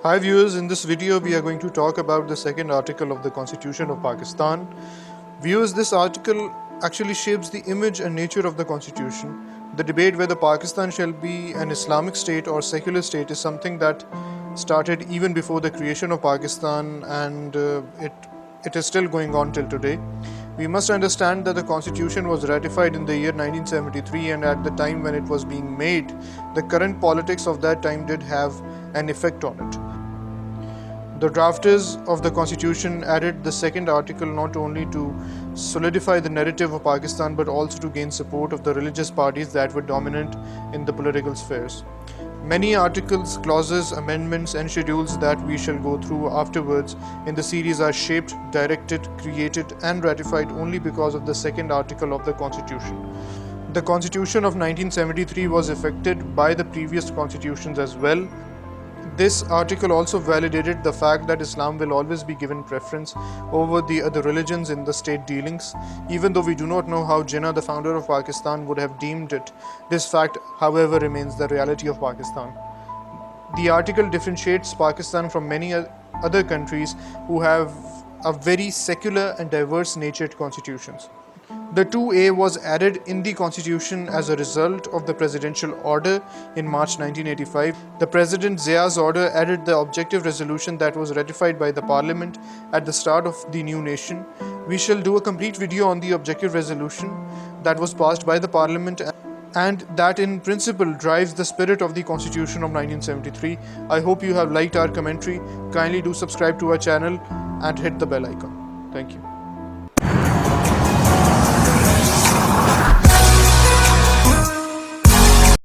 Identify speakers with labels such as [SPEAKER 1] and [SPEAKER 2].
[SPEAKER 1] Hi viewers, in this video we are going to talk about the second article of the Constitution of Pakistan. Viewers, this article actually shapes the image and nature of the Constitution. The debate whether Pakistan shall be an Islamic state or secular state is something that started even before the creation of Pakistan, and it is still going on till today. We must understand that the Constitution was ratified in the year 1973, and at the time when it was being made, the current politics of that time did have an effect on it. The drafters of the Constitution added the second article not only to solidify the narrative of Pakistan but also to gain support of the religious parties that were dominant in the political spheres. Many articles, clauses, amendments, and schedules that we shall go through afterwards in the series are shaped, directed, created, and ratified only because of the second article of the Constitution. The Constitution of 1973 was affected by the previous constitutions as well. This article also validated the fact that Islam will always be given preference over the other religions in the state dealings. Even though we do not know how Jinnah, the founder of Pakistan, would have deemed it, this fact, however, remains the reality of Pakistan. The article differentiates Pakistan from many other countries who have a very secular and diverse-natured constitutions. The 2A was added in the constitution as a result of the presidential order in March 1985. The President Zia's order added the objective resolution that was ratified by the parliament at the start of the new nation. We shall do a complete video on the objective resolution that was passed by the parliament and that in principle drives the spirit of the Constitution of 1973. I hope you have liked our commentary. Kindly do subscribe to our channel and hit the bell icon. Thank you.